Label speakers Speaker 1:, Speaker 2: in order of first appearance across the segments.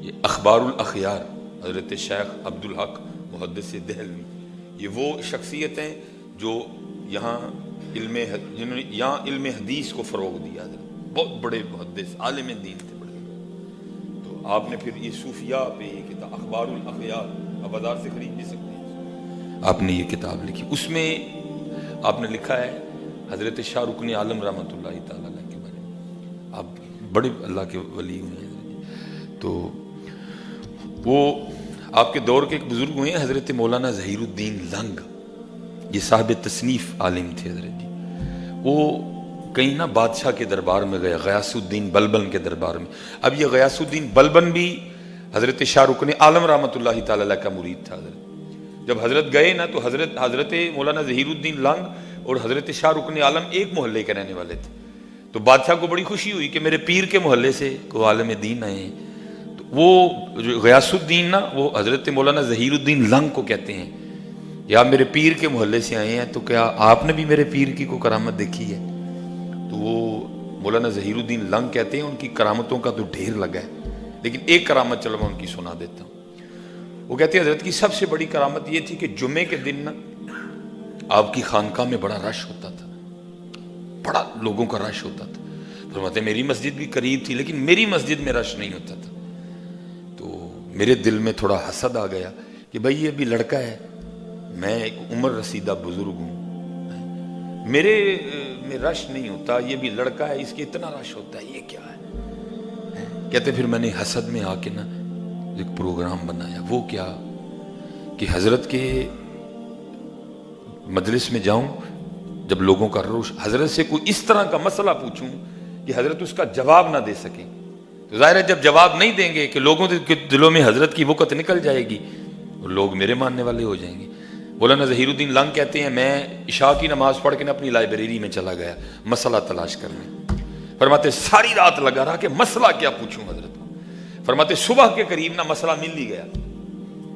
Speaker 1: یہ اخبار الاخیار حضرت شیخ عبدالحق محدث دہلوی، یہ وہ شخصیت ہیں جو یہاں جنہوں نے یہاں علم حدیث کو فروغ دیا، بہت بڑے محدث عالم دین تھے بڑے۔ تو آپ نے پھر یہ صوفیاء پہ یہ کتاب اخبار الاخیار آپ بازار سے خرید بھی سکتے ہیں، آپ نے یہ کتاب لکھی، اس میں آپ نے لکھا ہے حضرت شاہ رکن عالم رحمۃ اللہ تعالیٰ علیہ کے بارے میں۔ آپ بڑے اللہ کے ولی ہوئے ہیں، تو وہ آپ کے دور کے ایک بزرگ ہوئے ہیں حضرت مولانا ظہیر الدین لنگ، یہ صاحب تصنیف عالم تھے حضرت جی۔ وہ کہیں نہ بادشاہ کے دربار میں گئے، غیاث الدین بلبن کے دربار میں۔ اب یہ غیاث الدین بلبن بھی حضرت شاہ رکن عالم رحمۃ اللہ تعالیٰ علیہ کا مرید تھا حضرت۔ جب حضرت گئے نا تو حضرت مولانا ظہیر الدین لنگ اور حضرت شاہ رکن عالم ایک محلے کے رہنے والے تھے، تو بادشاہ کو بڑی خوشی ہوئی کہ میرے پیر کے محلے سے کوئی عالم دین آئے ہیں۔ تو وہ جو غیاث الدین نا، وہ حضرت مولانا ظہیر الدین لنگ کو کہتے ہیں یا میرے پیر کے محلے سے آئے ہیں، تو کیا آپ نے بھی میرے پیر کی کوئی کرامت دیکھی ہے؟ تو وہ مولانا ظہیر الدین لنگ کہتے ہیں ان کی کرامتوں کا تو ڈھیر لگا ہے، لیکن ایک کرامت چلو میں ان کی سنا دیتا ہوں۔ وہ کہتے ہیں حضرت کی سب سے بڑی کرامت یہ تھی کہ جمعے کے دن نا آپ کی خانقاہ میں بڑا رش ہوتا تھا، بڑا لوگوں کا رش ہوتا تھا۔ فرماتے ہیں میری مسجد بھی قریب تھی لیکن میری مسجد میں رش نہیں ہوتا تھا، تو میرے دل میں تھوڑا حسد آ گیا کہ بھائی یہ بھی لڑکا ہے، میں ایک عمر رسیدہ بزرگ ہوں، میرے میں رش نہیں ہوتا، یہ بھی لڑکا ہے اس کے اتنا رش ہوتا ہے، یہ کیا ہے؟ کہتے پھر میں نے حسد میں آ کے نا ایک پروگرام بنایا۔ وہ کیا کہ حضرت کے مجلس میں جاؤں، جب لوگوں کا روش، حضرت سے کوئی اس طرح کا مسئلہ پوچھوں کہ حضرت اس کا جواب نہ دے سکیں، تو ظاہر ہے جب جواب نہیں دیں گے کہ لوگوں کے دلوں میں حضرت کی وقت نکل جائے گی اور لوگ میرے ماننے والے ہو جائیں گے۔ مولانا ظہیر الدین لنگ کہتے ہیں میں عشاء کی نماز پڑھ کے اپنی لائبریری میں چلا گیا مسئلہ تلاش کرنے۔ فرماتے ساری رات لگا رہا کہ مسئلہ کیا پوچھوں حضرت کو۔ فرماتے صبح کے قریب نا مسئلہ مل ہی گیا۔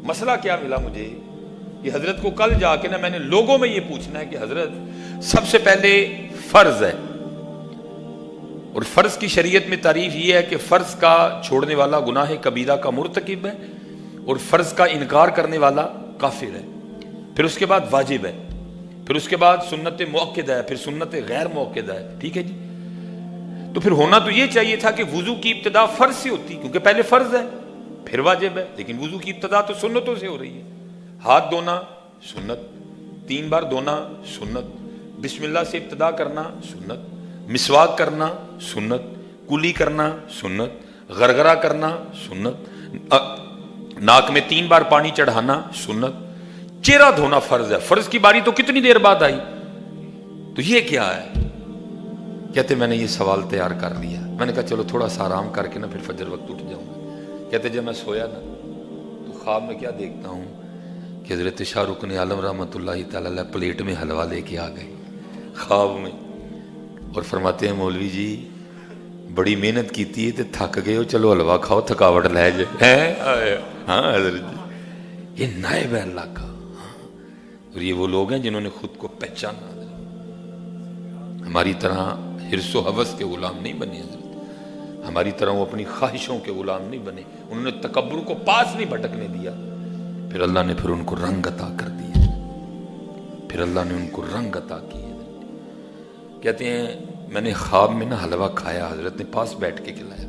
Speaker 1: مسئلہ کیا ملا مجھے کہ حضرت کو کل جا کے نا میں نے لوگوں میں یہ پوچھنا ہے کہ حضرت سب سے پہلے فرض ہے، اور فرض کی شریعت میں تعریف یہ ہے کہ فرض کا چھوڑنے والا گناہ کبیرہ کا مرتکب ہے اور فرض کا انکار کرنے والا کافر ہے، پھر اس کے بعد واجب ہے، پھر اس کے بعد سنت مؤکدہ ہے، پھر سنت غیر مؤکدہ ہے، ٹھیک ہے جی۔ تو پھر ہونا تو یہ چاہیے تھا کہ وضو کی ابتدا فرض سے ہوتی، کیونکہ پہلے فرض ہے پھر واجب ہے، لیکن وضو کی ابتدا تو سنتوں سے ہو رہی ہے۔ ہاتھ دھونا سنت، 3 بار دھونا سنت، بسم اللہ سے ابتدا کرنا سنت، مسواک کرنا سنت، کلی کرنا سنت، غرغرہ کرنا سنت، ناک میں 3 بار پانی چڑھانا سنت، چہرہ دھونا فرض ہے۔ فرض کی باری تو کتنی دیر بعد آئی، تو یہ کیا ہے؟ کہتے میں نے یہ سوال تیار کر لیا، میں نے کہا چلو تھوڑا سا آرام کر کے نا پھر فجر وقت اٹھ جاؤں گا۔ کہتے جب میں سویا نا تو خواب میں کیا دیکھتا ہوں کہ حضرت شاہ رکن عالم رحمۃ اللہ تعالی علیہ پلیٹ میں حلوہ لے کے آ گئے خواب میں، اور فرماتے ہیں مولوی جی بڑی محنت کیتی ہے تے تھک گئے ہو، چلو حلوہ کھاؤ تھکاوٹ لے جائے۔ ہاں حضرت جی یہ نائب ہے اللہ کا، اور یہ وہ لوگ ہیں جنہوں نے خود کو پہچانا، ہماری طرح حرص و حوث کے غلام نہیں بنے حضرت، ہماری طرح وہ اپنی خواہشوں کے غلام نہیں بنے، انہوں نے تکبر کو پاس نہیں بھٹکنے دیا، پھر اللہ نے پھر ان کو رنگ عطا کر دیا، پھر اللہ نے ان کو رنگ عطا کی۔ کہتے ہیں میں نے خواب میں نا حلوہ کھایا، حضرت نے پاس بیٹھ کے کھلایا،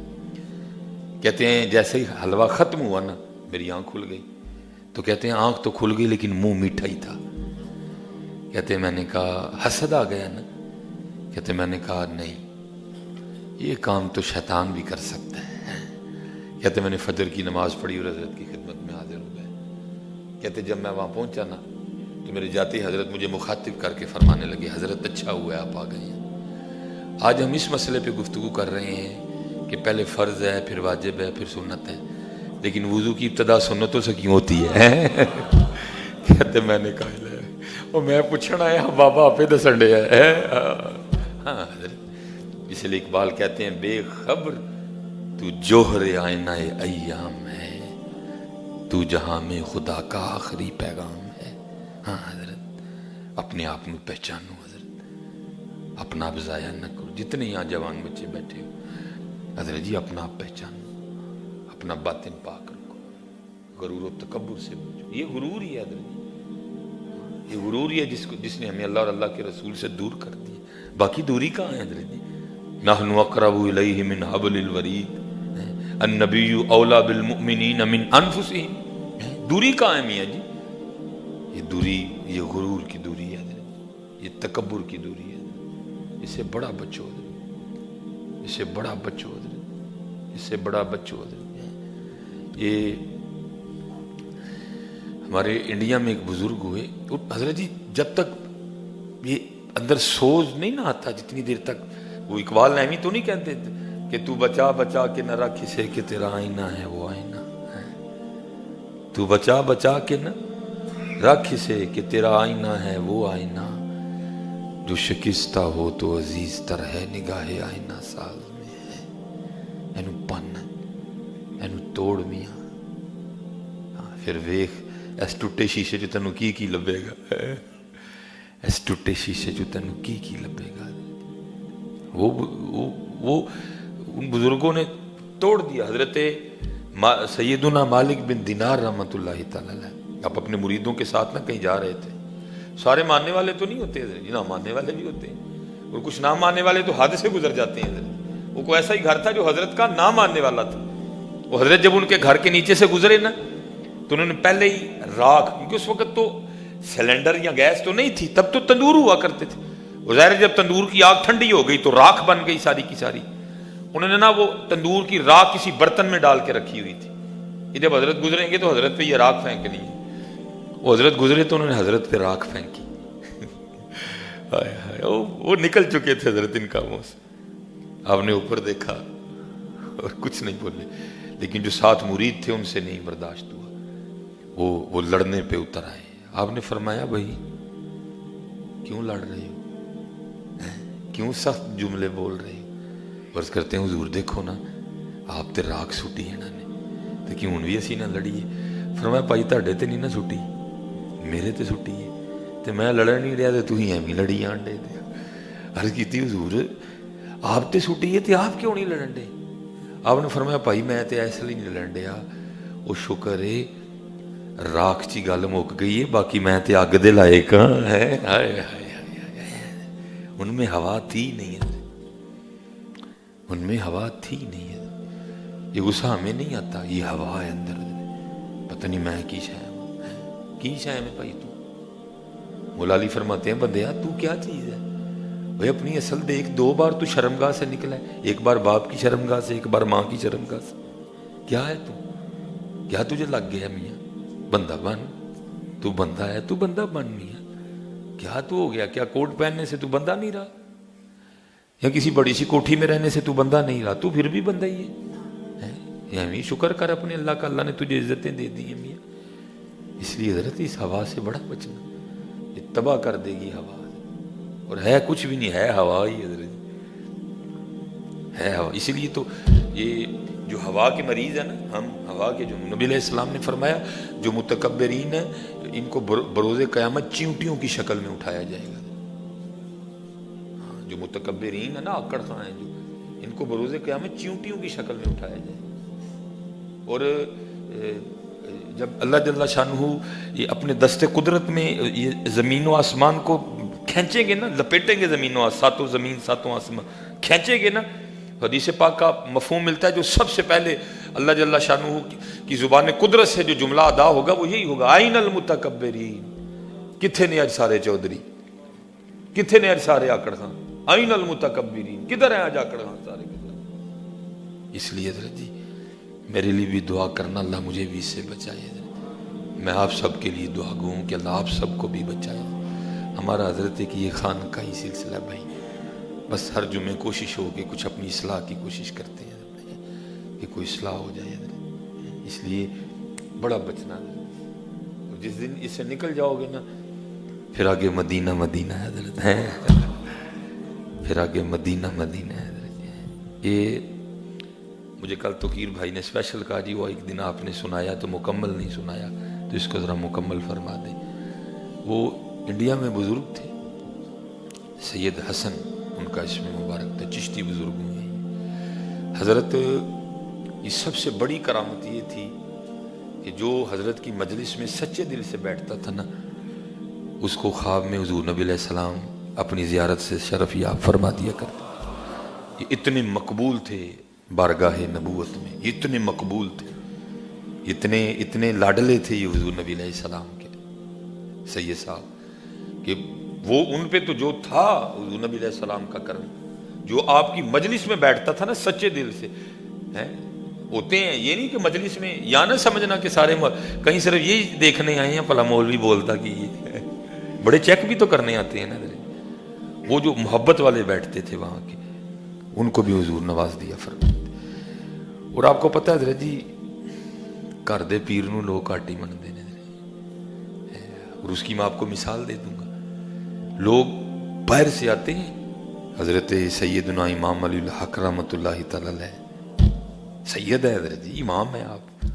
Speaker 1: کہتے ہیں جیسے ہی حلوہ ختم ہوا نا میری آنکھ کھل گئی، تو کہتے ہیں آنکھ تو کھل گئی لیکن منہ میٹھا ہی تھا۔ کہتے ہیں میں نے کہا حسد آ گیا نا؟ کہتے میں نے کہا نہیں، یہ کام تو شیطان بھی کر سکتا ہے۔ کہتے میں نے فجر کی نماز پڑھی اور حضرت کی خدمت میں حاضر ہو گئے۔ کہتے جب میں وہاں پہنچا نا تو میرے جاتے ہی حضرت مجھے مخاطب کر کے فرمانے لگے حضرت اچھا ہوا ہے آپ آ گئے ہیں، آج ہم اس مسئلے پہ گفتگو کر رہے ہیں کہ پہلے فرض ہے پھر واجب ہے پھر سنت ہے، لیکن وضو کی ابتدا سنتوں سے کیوں ہوتی ہے؟ کہتے میں نے کہا اور میں پوچھنا ہے بابا آپ دسن ڈے ہے۔ ہاں حضرت اس لیے اقبال کہتے ہیں بے خبر تو جوہر آئینہ ایام ہے، تو جہاں میں خدا کا آخری پیغام ہے۔ ہاں حضرت اپنے آپ میں پہچانو حضرت، اپنا آپ ضائع نہ کرو، جتنے یہاں جوان بچے بیٹھے ہو حضرت جی اپنا آپ پہچانو، اپنا باطن پاک رکھو، غرور و تکبر سے بچو. یہ غرور ہی ہے حضرت، یہ غرور ہی ہے جس نے ہمیں اللہ اور اللہ کے رسول سے دور کر دیا. باقی دوری کہاں ہے حضرت جی؟ نحن اقرب الیہ من حبل الورید، النبی اولا بالمؤمنین من انفسہم. دوری کہاں ہے میاں جی؟ یہ دوری، یہ غرور کی دوری ہے حضرت، یہ تکبر کی دوری ہے. اس سے بڑا بچو حضرت، اس سے بڑا بچو حضرت، اس سے بڑا بچو حضرت. یہ ہمارے انڈیا میں ایک بزرگ ہوئے حضرت جی، جب تک یہ اندر سوز نہیں نہ آتا، جتنی دیر تک وہ اقبال نعیمی تو نہیں کہتے تھے کہ تو بچا بچا کے نہ رکھ اسے کہ تیرا آئینہ ہے وہ آئینہ ہے، تو بچا بچا کے نہ رکھ اسے کہ تیرا آئینہ ہے وہ آئینہ، جو شکستہ ہو تو عزیز تر ہے نگاہ آئینہ ساز میں ہے. اینو پن اینو توڑ میاں، پھر ویخ اس ٹوٹے شیشے جو تینوں کی لبے گا، اس ٹوٹے شیشے جو تینوں کی لبے گا. وہ ان بزرگوں نے توڑ دیا. حضرت سیدنا مالک بن دینار رحمۃ اللہ تعالی علیہ، آپ اپنے مریدوں کے ساتھ نہ کہیں جا رہے تھے، سارے ماننے والے تو نہیں ہوتے حضرت جی، نہ ماننے والے بھی ہوتے ہیں، اور کچھ نہ ماننے والے تو حد سے گزر جاتے ہیں حضرت. وہ کوئی ایسا ہی گھر تھا جو حضرت کا نہ ماننے والا تھا. وہ حضرت جب ان کے گھر کے نیچے سے گزرے نا تو انہوں نے پہلے ہی راکھ، کیونکہ اس وقت تو سلنڈر یا گیس تو نہیں تھی، تب تو تندور ہوا کرتے تھے. ظاہر جب تندور کی آگ ٹھنڈی ہو گئی تو راکھ بن گئی ساری کی ساری. انہوں نے نا وہ تندور کی راکھ کسی برتن میں ڈال کے رکھی ہوئی تھی کہ جب حضرت گزریں گے تو حضرت پہ یہ راکھ پھینکنی ہے. وہ حضرت گزرے تو انہوں نے حضرت پہ راکھ پھینکی. وہ نکل چکے تھے حضرت ان کاموں سے. آپ نے اوپر دیکھا اور کچھ نہیں بولے، لیکن جو ساتھ مرید تھے ان سے نہیں برداشت ہوا، وہ لڑنے پہ اتر آئے. آپ نے فرمایا بھائی کیوں لڑ رہے ہو، کیوں سخت جملے بول رہے ہو؟ عرض کرتے ہیں حضور دیکھو نا آپ تے راکھ سٹی ہے نا نے تے کیوں ہن وی اسی نہ لڑیے. فرمایا بھائی تہاڈے تے نہیں نہ سٹی، میرے تے سٹی ہے تے میں لڑن نہیں رہا تے تسی ایویں لڑی جان ڈے. عرض کیتی حضور آپ تے سٹی ہے تے آپ کیوں نہیں لڑن ڈے؟ آپ نے فرمایا بھائی میں تے اس لیے نہیں لڑن ڈیا، وہ شکر ہے راکھ چی گل مک گئی ہے، باقی میں تے اگ دے لائق ہاں. ہے ہائے ہائے ان میں ہوا تھی نہیں ہے، ان میں ہوا تھی نہیں ہے. یہ غصہ ہمیں نہیں آتا، یہ ہوا ہے اندر. پتہ نہیں میں کی شے ہوں، کی شے میں بھائی تو. مولا علی فرماتے ہیں بندیا تو کیا چیز ہے بھائی، اپنی اصل دیکھ. 2 بار تو شرمگاہ سے نکلا ہے، ایک بار باپ کی شرمگاہ سے، ایک بار ماں کی شرمگاہ سے. کیا ہے تو، کیا تجھے لگ گیا میاں؟ بندہ بن، تو بندہ ہے، تو بندہ بن میاں. کیا تو ہو گیا؟ کیا کوٹ پہننے سے تو بندہ نہیں رہا، یا کسی بڑی سی کوٹھی میں رہنے سے تو بندہ نہیں رہا؟ تو پھر بھی بندہ ہی ہے. یعنی شکر کر اپنے اللہ کا، اللہ نے تجھے عزتیں دے دی ہیں میاں. اس لیے حضرت اس ہوا سے بڑا بچنا، یہ تباہ کر دے گی ہوا. اور ہے کچھ بھی نہیں، ہے ہوا ہی حضرت، ہے ہوا. اسی لیے تو یہ جو ہوا کے مریض ہیں نا، ہم ہوا کے، جو نبی علیہ السلام نے فرمایا جو متکبرین ہیں ان کو بروز قیامت چیونٹیوں کی شکل میں اٹھایا جائے گا. جو متکبرین ہیں نا، آکڑ خاں ہیں، جو ان کو بروز قیامت چیونٹیوں کی شکل میں اٹھایا جائے گا. اور جب اللہ جل شانہ یہ اپنے دست قدرت میں یہ زمین و آسمان کو کھینچیں گے نا، لپیٹیں گے زمین و ساتوں زمین ساتوں آسمان کھینچیں گے نا، حدیث پاک کا مفہوم ملتا ہے جو سب سے پہلے اللہ جل شانہ کی زبان قدرت سے جو جملہ ادا ہوگا وہ یہی ہوگا، آئین المتکبرین. کتھے نے اج سارے چودھری، کتھے نے اج سارے آکڑ خاں؟ آئین المتکبرین، کدھر ہیں آج آکڑ خاں سارے؟ اس لیے حضرت جی میرے لیے بھی دعا کرنا، اللہ مجھے بھی اس سے بچائے. میں آپ سب کے لیے دعا گو ہوں کہ اللہ آپ سب کو بھی بچائے. ہمارا حضرت کہ یہ خانقاہی سلسلہ بھائی، بس ہر جمعے کوشش ہو کہ کچھ اپنی اصلاح کی کوشش کرتے ہیں کہ کوئی اصلاح ہو جائے حضرت. اس لیے بڑا بچنا حضرت. اور جس دن اس سے نکل جاؤ گے نا، پھر آگے مدینہ مدینہ حضرت ہے، پھر آگے مدینہ مدینہ حضرت. یہ مجھے کل توقیر بھائی نے اسپیشل کہا جی وہ ایک دن آپ نے سنایا تو مکمل نہیں سنایا، تو اس کو ذرا مکمل فرما دیں. وہ انڈیا میں بزرگ تھے، سید حسن ان کا اسم مبارک تھا، چشتی بزرگ ہوئے. حضرت یہ سب سے بڑی کرامت یہ تھی کہ جو حضرت کی مجلس میں سچے دل سے بیٹھتا تھا نا، اس کو خواب میں حضور نبی علیہ السلام اپنی زیارت سے شرف یاب فرما دیا کرتے. یہ اتنے مقبول تھے بارگاہ نبوت میں، یہ اتنے مقبول تھے، اتنے لاڈلے تھے یہ حضور نبی علیہ السلام کے سید صاحب، کہ وہ ان پہ تو جو تھا حضور نبی علیہ السلام کا کرم، جو آپ کی مجلس میں بیٹھتا تھا نا سچے دل سے ہوتے ہیں. یہ نہیں کہ مجلس میں یا نہ سمجھنا کہ سارے کہیں صرف یہی دیکھنے آئے ہیں پلا مولوی بولتا کہ یہ بڑے چیک بھی تو کرنے آتے ہیں نا. وہ جو محبت والے بیٹھتے تھے وہاں کے، ان کو بھی حضور نواز دیا فرماتے. اور آپ کو پتہ ہے حضرت جی، گھر دے پیر نو لوگ کاٹی منتے ہیں، اور اس کی میں آپ کو مثال دے دوں گا. لوگ باہر سے آتے ہیں، حضرت سیدنا امام علی الحق رحمۃ اللہ تعالی علیہ سید ہے حضرت جی، امام ہے. آپ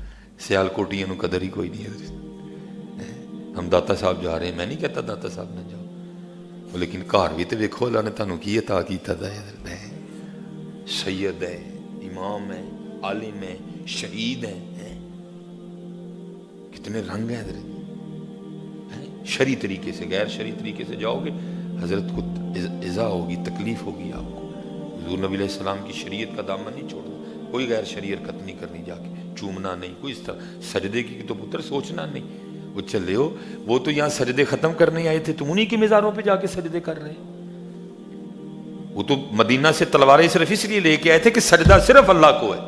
Speaker 1: سیال کوٹیاں نو قدر ہی کوئی نہیں حضرت. ہم داتا صاحب جا رہے ہیں، میں نہیں کہتا داتا صاحب نہ جاؤ، لیکن گھر بھی تو ویکھو اللہ نے تانوں کی عطا کیتا ہے. حضرت ہے سید ہے، امام ہے، عالم ہے، شہید ہیں. کتنے رنگ ہیں حضرت. شرعی طریقے سے، غیر شرعی طریقے سے جاؤ گے حضرت کو ایذا ہوگی، تکلیف ہوگی آپ کو. حضور نبی علیہ السلام کی شریعت کا دامن نہیں چھوڑنا، کوئی غیر شرعی حرکت نہیں کرنی، جا کے چومنا نہیں، کوئی اس طرح سجدے کی تو پتر سوچنا نہیں. وہ چلے ہو، وہ تو یہاں سجدے ختم کرنے آئے تھے، تم انہی کی مزاروں پہ جا کے سجدے کر رہے. وہ تو مدینہ سے تلواریں صرف اس لیے لے کے آئے تھے کہ سجدہ صرف اللہ کو ہے،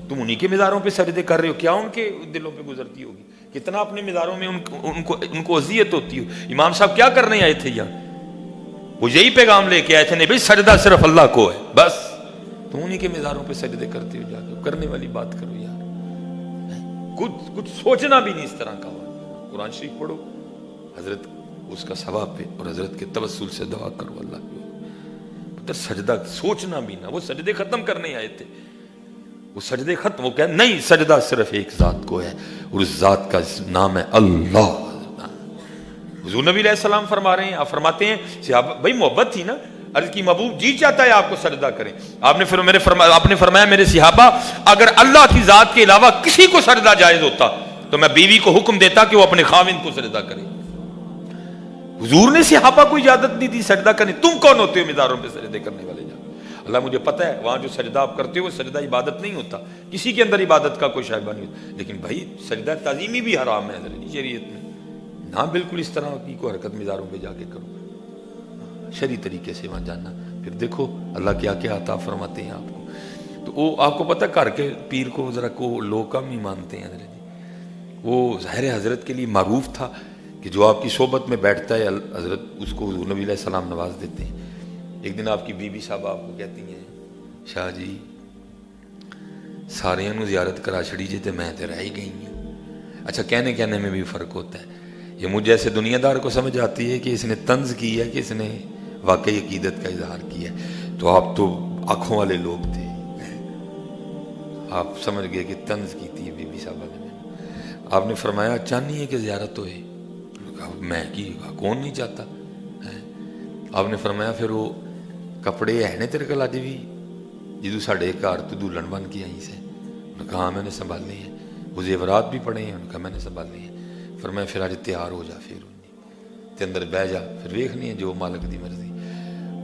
Speaker 1: تم انہی کے مزاروں پہ سجدے کر رہے ہو. کیا ان کے دلوں پہ گزرتی ہوگی، کتنا اپنے مزاروں میں ان کو اذیت ہوتی ہو. امام صاحب کیا کرنے آئے تھے یہاں؟ وہ یہی پیغام لے کے آئے تھے، نہیں بھائی سجدہ صرف اللہ کو ہے بس. تم انہی کے مزاروں پہ سجدے کرتے ہو جا کے. کرنے والی بات کرو یار، کچھ سوچنا بھی نہیں اس طرح کا. قرآن شریف پڑھو، حضرت اس کا ثواب پہ، اور حضرت کے توسل سے دعا کرو اللہ کی. سجدہ سوچنا بھی نہ. وہ سجدے ختم کرنے آئے تھے، وہ سجدے ختم، وہ کہ نہیں سجدہ صرف ایک ذات کو ہے، اور اس ذات کا نام ہے اللہ. حضور نبی علیہ السلام فرما رہے ہیں، آپ فرماتے ہیں صحابہ، بھائی محبت تھی نا، عرض کی محبوب جی چاہتا ہے آپ کو سجدہ کریں. آپ نے فرمایا میرے صحابہ، اگر اللہ کی ذات کے علاوہ کسی کو سجدہ جائز ہوتا تو میں بیوی کو حکم دیتا کہ وہ اپنے خاوند کو سجدہ کرے. حضور نے صحابہ کو اجازت نہیں دی سجدہ کرنے. تم کون ہوتے ہو مزاروں پہ سجدے کرنے والے؟ جا اللہ مجھے پتہ ہے وہاں جو سجدہ آپ کرتے ہو وہ سجدہ عبادت نہیں ہوتا، کسی کے اندر عبادت کا کوئی شائبہ نہیں ہوتا. لیکن بھائی سجدہ تعظیمی بھی حرام ہے شریعت میں، نہ بالکل اس طرح کی کوئی حرکت مزاروں پہ جا کے کرو. شرعی طریقے سے وہاں جانا. پھر دیکھو اللہ کیا کیا عطا فرماتے ہیں آپ کو. تو وہ آپ کو پتہ گھر کے پیر کو ذرا کو لوگ کم ہی مانتے ہیں حضرت. وہ ظاہر حضرت کے لیے معروف تھا کہ جو آپ کی صحبت میں بیٹھتا ہے حضرت اس کو حضور نبی علیہ السلام نواز دیتے ہیں. ایک دن آپ کی بی بی صاحب آپ کو کہتی ہیں، شاہ جی سارے انہوں زیارت کرا چھڑی جی تے میں تے رہ ہی گئی ہوں. اچھا کہنے میں بھی فرق ہوتا ہے. یہ مجھ جیسے دنیا دار کو سمجھ آتی ہے کہ اس نے طنز کی ہے، کہ اس نے واقعی عقیدت کا اظہار کیا ہے. تو آپ تو آنکھوں والے لوگ تھے، آپ سمجھ گئے کہ طنز کی تھی بی بی صاحبہ نے. آپ نے فرمایا چاہنی ہے کہ زیارت ہوئے؟ میں کی کون نہیں چاہتا. آپ نے فرمایا پھر وہ کپڑے ہے نے تیرے کل اج بھی جدو ساڈے گھر تو دلہن بن کے آئی سے؟ انہوں نے کہا ہاں میں نے سنبھالنے ہیں. وہ زیورات بھی پڑے ہیں؟ انہوں نے کہا میں نے سنبھالنے ہیں. فرمایا پھر اج تیار ہو جا، پھر تے اندر بہ جا، پھر ویکھنی ہے جو مالک دی مرضی.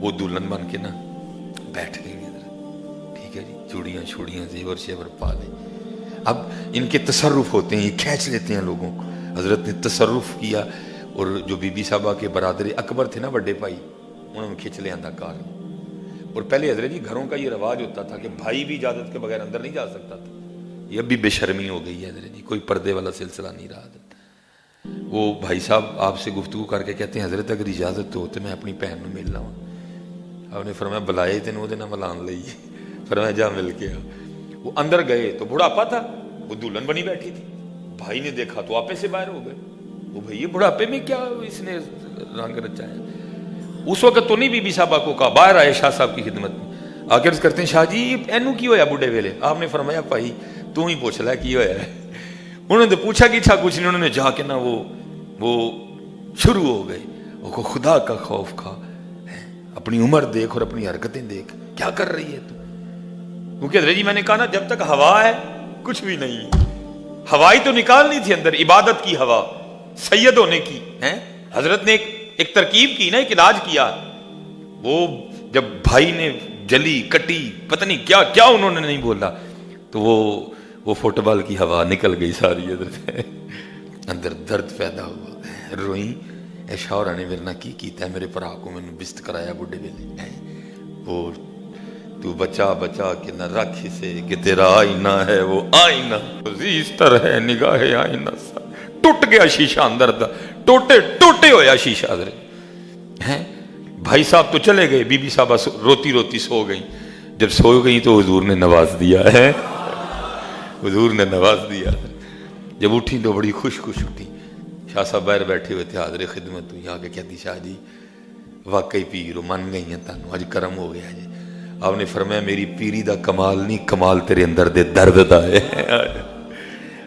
Speaker 1: وہ دلہن بن کے نا بیٹھ گئی ادھر، ٹھیک ہے جی، چوڑیاں چھوڑیاں زیور شیور پا لے. اب ان کے تصرف ہوتے ہیں، یہ کھینچ لیتے ہیں لوگوں کو. حضرت نے تصرف کیا، اور جو بی بی صاحبہ کے برادر اکبر تھے نا بڑے بھائی، انہوں نے کھینچ لیا اندر کار. اور پہلے حضرت جی گھروں کا یہ رواج ہوتا تھا کہ بھائی بھی اجازت کے بغیر اندر نہیں جا سکتا تھا. یہ اب بھی بے شرمی ہو گئی ہے حضرت جی، کوئی پردے والا سلسلہ نہیں رہا. وہ بھائی صاحب آپ سے گفتگو کر کے کہتے ہیں حضرت اگر اجازت ہو تو میں اپنی بہن میں ملنا ہوں. آپ نے فرمایا بلائے تین وہ دن ملان لئیے. فرمایا جا مل کے. وہ اندر گئے تو بڑھاپا تھا، وہ دلہن بنی بیٹھی تھی. بھائی نے دیکھا تو آپے سے باہر ہو گئے. وہ بھائی یہ بڑھاپے میں کیا اس نے رنگ رچایا. اس وقت تو نہیں بی بی صاحبہ کو کہا، باہر آئے شاہ صاحب کی خدمت میں آ کے عرض کرتے ہیں شاہ جی اینو کی ہویا بڑھے ویلے؟ آپ نے فرمایا بھائی تو ہی پوچھ لے کی ہویا ہے. انہوں نے پوچھا کہ تھا کچھ نہیں، انہوں نے جا کے نا وہ شروع ہو گئے. وہ خدا کا خوف کھا، اپنی عمر دیکھ اور اپنی حرکتیں دیکھ، کیا کر رہی ہے تو. کیونکہ حضرت جی میں نے کہا نا جب تک ہوا ہے کچھ بھی نہیں ہے. ہوا ہی تو نکالنی تھی اندر، عبادت کی ہوا، سید ہونے کی ہیں. حضرت نے ایک ترکیب کی نا، ایک علاج کیا. وہ جب بھائی نے جلی کٹی پتہ نہیں کیا کیا انہوں نے نہیں بولا، تو وہ فٹ بال کی ہوا نکل گئی ساری. حضرت اندر درد پیدا ہوا، روئیں. اے شوہر نے میرے نہ کی کیتا ہے، میرے بھرا کو میں بست کرایا بڈھے ویلے. وہ تو بچا بچا کے نہ رکھ اسے کہ تیرا آئینہ ہے وہ آئینہ، زیستر ہے نگاہ آئینہ. سا ٹوٹ گیا شیشہ اندر دا، ٹوٹے ہویا شیشہ. حضرت ہیں بھائی صاحب تو چلے گئے، بی بی صاحبہ روتی روتی سو گئیں. جب سو گئیں تو حضور نے نواز دیا ہے، حضور نے نواز دیا. جب اٹھی تو بڑی خوش اٹھی. شاہ صاحب باہر بیٹھے ہوئے تھے، حاضر خدمت ہوئی. آ کے کہتی شاہ جی واقعی پیرو من گئی ہیں تانوں، اج کرم ہو گیا جی. آپ نے فرمایا میری پیری دا کمال نہیں، کمال تیرے اندر دے درد دا ہے.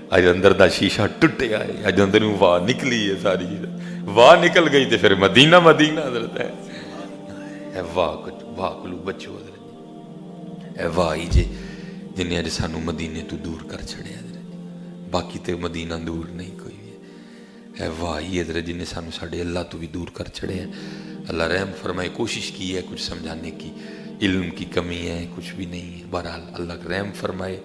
Speaker 1: اج اندر دا شیشہ ٹوٹیا ہے، اج اندر واہ نکلی ہے ساری. واہ نکل گئی تو پھر مدینہ حضرت ہے. اے واہ کلو بچو حضرت، اے واہ ہی جے جنہیں اج سانو مدینے تو دور کر چھڑے حضرت. باقی تے مدینہ دور نہیں کوئی بھی. اے واہ ہی حضرت جنہیں سانو ساڑھے اللہ تو بھی دور کر چھڑے ہیں. اللہ رحم فرمائے. کوشش کی ہے کچھ سمجھانے کی، علم کی کمی ہے، کچھ بھی نہیں ہے. بہرحال اللہ رحم فرمائے.